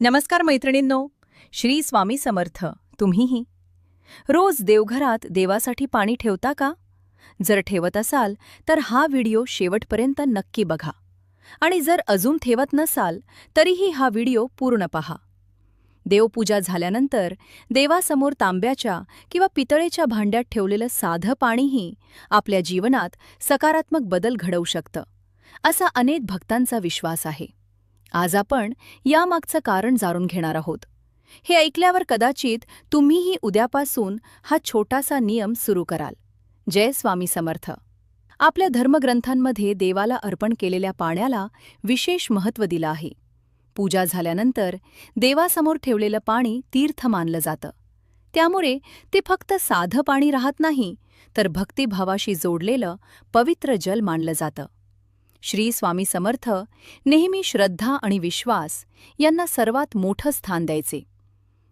नमस्कार मैत्रिणींनो. श्री स्वामी समर्थ. तुम्हीही रोज देवघरात देवासाठी पाणी ठेवता का? जर ठेवत असाल तर हा व्हिडिओ शेवटपर्यंत नक्की बघा. आणि जर अजून ठेवत नसाल तरीही हा व्हिडिओ पूर्ण पहा. देवपूजा झाल्यानंतर देवासमोर तांब्याच्या किंवा पितळेच्या भांड्यात ठेवलेलं साधं पाणीही आपल्या जीवनात सकारात्मक बदल घडवू शकतं, असा अनेक भक्तांचा विश्वास आहे. आज आपण यामागचं कारण जाणून घेणार आहोत. हे ऐकल्यावर कदाचित तुम्हीही उद्यापासून हा छोटासा नियम सुरू कराल. जय स्वामी समर्थ. आपल्या धर्मग्रंथांमध्ये देवाला अर्पण केलेल्या पाण्याला विशेष महत्त्व दिलं आहे. पूजा झाल्यानंतर देवासमोर ठेवलेलं पाणी तीर्थ मानलं जातं. त्यामुळे ते फक्त साधं पाणी राहत नाही, तर भक्तिभावाशी जोडलेलं पवित्र जल मानलं जातं. श्री स्वामी समर्थ नेहमी श्रद्धा आणि विश्वास यांना सर्वात मोठं स्थान द्यायचे.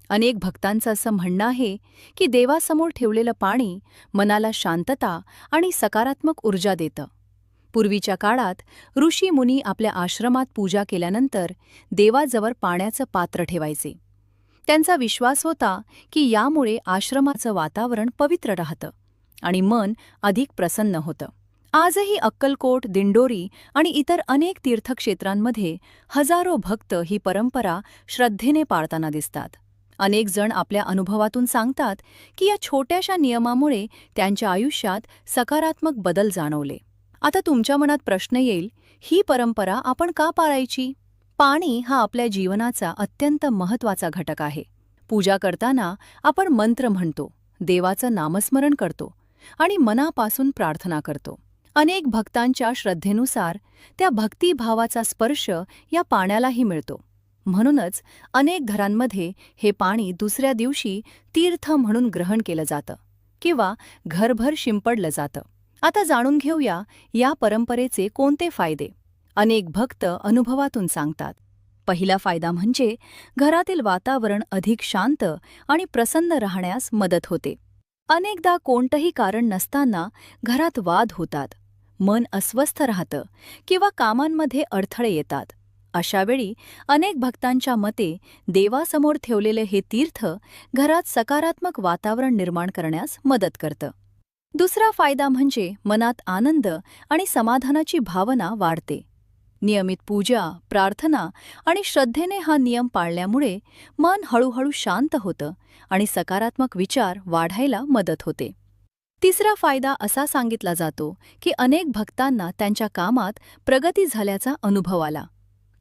अनेक भक्तांचं असं म्हणणं आहे की देवासमोर ठेवलेलं पाणी मनाला शांतता आणि सकारात्मक ऊर्जा देतं. पूर्वीच्या काळात ऋषी मुनी आपल्या आश्रमात पूजा केल्यानंतर देवाजवळ पाण्याचं पात्र ठेवायचे. त्यांचा विश्वास होता की यामुळे आश्रमाचं वातावरण पवित्र राहतं आणि मन अधिक प्रसन्न होतं. आजही अक्कलकोट, दिंडोरी आणि इतर अनेक तीर्थक्षेत्रांमध्ये हजारो भक्त ही परंपरा श्रद्धेने पाळताना दिसतात. अनेक जण आपल्या अनुभवातून सांगतात की या छोट्याशा नियमामुळे त्यांच्या आयुष्यात सकारात्मक बदल जाणवले. आता तुमच्या मनात प्रश्न येईल, ही परंपरा आपण का पाळायची? पाणी हा आपल्या जीवनाचा अत्यंत महत्त्वाचा घटक आहे. पूजा करताना आपण मंत्र म्हणतो, देवाचं नामस्मरण करतो आणि मनापासून प्रार्थना करतो. अनेक भक्तांच्या श्रद्धेनुसार त्या भक्तिभावाचा स्पर्श या पाण्यालाही मिळतो. म्हणूनच अनेक घरांमध्ये हे पाणी दुसऱ्या दिवशी तीर्थ म्हणून ग्रहण केलं जातं किंवा घरभर शिंपडलं जातं. आता जाणून घेऊया या परंपरेचे कोणते फायदे. अनेक भक्त अनुभवातून सांगतात. पहिला फायदा म्हणजे घरातील वातावरण अधिक शांत आणि प्रसन्न राहण्यास मदत होते. अनेकदा कोणतंही कारण नसताना घरात वाद होतात, मन अस्वस्थ राहतं किंवा कामांमध्ये अडथळे येतात. अशावेळी अनेक भक्तांच्या मते देवासमोर ठेवलेले हे तीर्थ घरात सकारात्मक वातावरण निर्माण करण्यास मदत करतं. दुसरा फायदा म्हणजे मनात आनंद आणि समाधानाची भावना वाढते. नियमित पूजा, प्रार्थना आणि श्रद्धेने हा नियम पाळल्यामुळे मन हळूहळू शांत होतं आणि सकारात्मक विचार वाढायला मदत होते. तिसरा फायदा असा सांगितला जातो की अनेक भक्तांना त्यांच्या कामात प्रगती झाल्याचा अनुभव आला.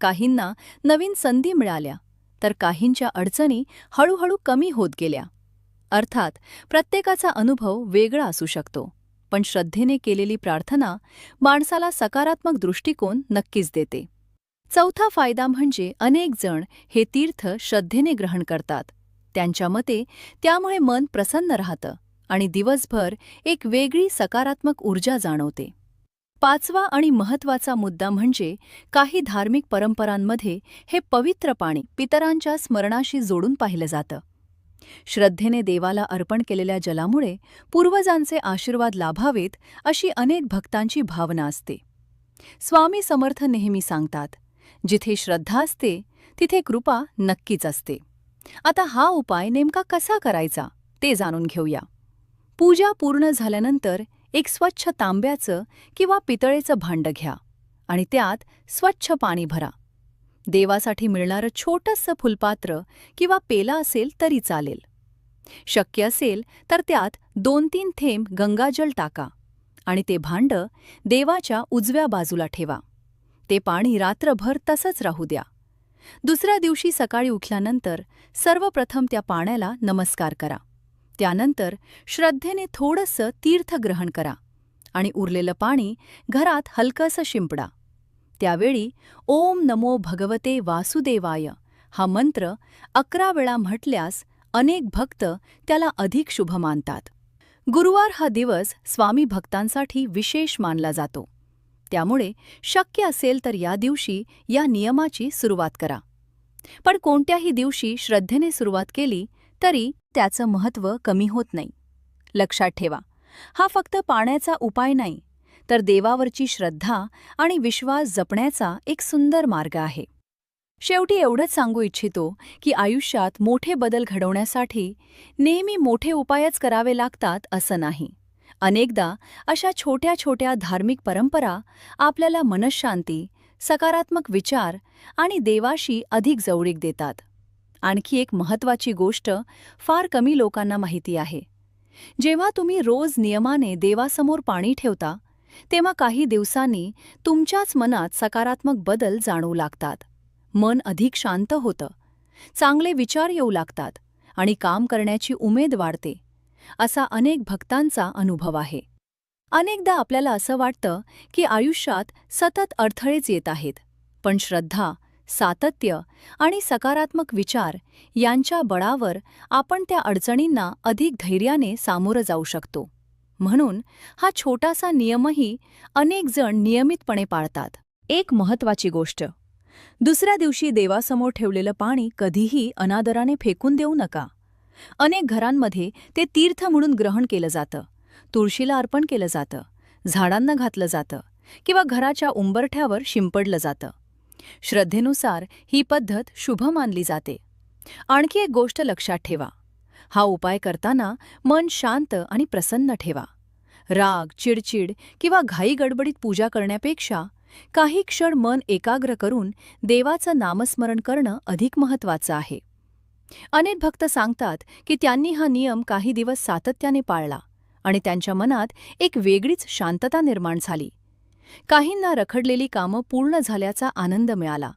काहींना नवीन संधी मिळाल्या, तर काहींच्या अडचणी हळूहळू कमी होत गेल्या. अर्थात प्रत्येकाचा अनुभव वेगळा असू शकतो, पण श्रद्धेने केलेली प्रार्थना माणसाला सकारात्मक दृष्टिकोन नक्कीच देते. चौथा फायदा म्हणजे अनेक जण हे तीर्थ श्रद्धेने ग्रहण करतात. त्यांच्या मते त्यामुळे मन प्रसन्न राहतं आणि दिवसभर एक वेगळी सकारात्मक ऊर्जा जाणवते. पाचवा आणि महत्त्वाचा मुद्दा म्हणजे काही धार्मिक परंपरांमध्ये हे पवित्र पाणी पितरांच्या स्मरणाशी जोडून पाहिलं जातं. श्रद्धेने देवाला अर्पण केलेल्या जलामुळे पूर्वजांचे आशीर्वाद लाभावेत अशी अनेक भक्तांची भावना असते. स्वामी समर्थ नेहमी सांगतात, जिथे श्रद्धा असते तिथे कृपा नक्कीच असते. आता हा उपाय नेमका कसा करायचा ते जाणून घेऊया. पूजा पूर्ण झाल्यानंतर एक स्वच्छ तांब्याचं किंवा पितळेचं भांडं घ्या आणि त्यात स्वच्छ पाणी भरा. देवासाठी मिळणारं छोटंसं फुलपात्र किंवा पेला असेल तरी चालेल. शक्य असेल तर त्यात 2-3 थेंब गंगाजल टाका आणि ते भांडं देवाच्या उजव्या बाजूला ठेवा. ते पाणी रात्रभर तसंच राहू द्या. दुसऱ्या दिवशी सकाळी उठल्यानंतर सर्वप्रथम त्या पाण्याला नमस्कार करा. त्यानंतर श्रद्धेने थोडंसं तीर्थ ग्रहण करा आणि उरलेलं पाणी घरात हलकंसं शिंपडा. त्यावेळी ओम नमो भगवते वासुदेवाय हा मंत्र 11 वेळा म्हटल्यास अनेक भक्त त्याला अधिक शुभ मानतात. गुरुवार हा दिवस स्वामी भक्तांसाठी विशेष मानला जातो. त्यामुळे शक्य असेल तर या दिवशी या नियमाची सुरुवात करा. पण कोणत्याही दिवशी श्रद्धेने सुरुवात केली तरी त्याचं महत्त्व कमी होत नाही. लक्षात ठेवा, हा फक्त पाण्याचा उपाय नाही, तर देवावरची श्रद्धा आणि विश्वास जपण्याचा एक सुंदर मार्ग आहे. शेवटी एवढंच सांगू इच्छितो की आयुष्यात मोठे बदल घडवण्यासाठी नेहमी मोठे उपायच करावे लागतात असं नाही. अनेकदा अशा छोट्या छोट्या धार्मिक परंपरा आपल्याला मनःशांती, सकारात्मक विचार आणि देवाशी अधिक जवळीक देतात. आणखी एक महत्त्वाची गोष्ट फार कमी लोकांना माहिती आहे. जेव्हा तुम्ही रोज नियमाने देवासमोर पाणी ठेवता, तेव्हा काही दिवसांनी तुमच्याच मनात सकारात्मक बदल जाणवू लागतात. मन अधिक शांत होतं, चांगले विचार येऊ लागतात आणि काम करण्याची उमेद वाढते. असा अनेक भक्तांचा अनुभव आहे. अनेकदा आपल्याला असं वाटतं की आयुष्यात सतत अडथळेच येत आहेत, पण श्रद्धा, सातत्य आणि सकारात्मक विचार यांच्या बळावर आपण त्या अडचणींना अधिक धैर्याने सामोरं जाऊ शकतो. म्हणून हा छोटासा नियमही अनेक जण नियमितपणे पाळतात. एक महत्त्वाची गोष्ट: दुसऱ्या दिवशी देवासमोर ठेवलेलं पाणी कधीही अनादराने फेकून देऊ नका. अनेक घरांमध्ये ते तीर्थ म्हणून ग्रहण केलं जातं, तुळशीला अर्पण केलं जातं, झाडांना घातलं जातं किंवा घराच्या उंबरठ्यावर शिंपडलं जातं. श्रद्धेनुसार ही पद्धत शुभ मानली जाते. आणखी एक गोष्ट लक्षात ठेवा: हा उपाय करताना मन शांत आणि प्रसन्न ठेवा. राग, चिडचिड किंवा घाई गडबडीत पूजा करण्यापेक्षा काही क्षण मन एकाग्र करून देवाचं नामस्मरण करणं अधिक महत्त्वाचं आहे. अनेक भक्त सांगतात की त्यांनी हा नियम काही दिवस सातत्याने पाळला आणि त्यांच्या मनात एक वेगळीच शांतता निर्माण झाली. काहींना रखडलेली कामं पूर्ण झाल्याचा आनंद मिळाला,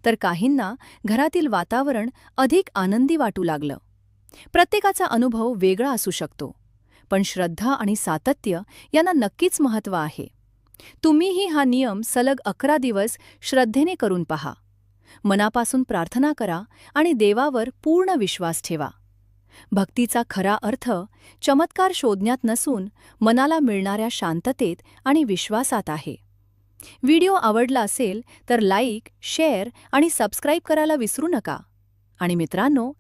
तर काहींना घरातील वातावरण अधिक आनंदी वाटू लागलं. प्रत्येकाचा अनुभव वेगळा असू शकतो, पण श्रद्धा आणि सातत्य यांना नक्कीच महत्त्व आहे. तुम्हीही हा नियम सलग 11 दिवस श्रद्धेने करून पहा. मनापासून प्रार्थना करा आणि देवावर पूर्ण विश्वास ठेवा. भक्तीचा खरा अर्थ चमत्कार शोधण्यात नसून मनाला मिळणाऱ्या शांततेत आणि विश्वासात आहे. व्हिडिओ आवडला असेल तर लाईक, शेअर आणि सबस्क्राईब करायला विसरू नका. आणि मित्रांनो,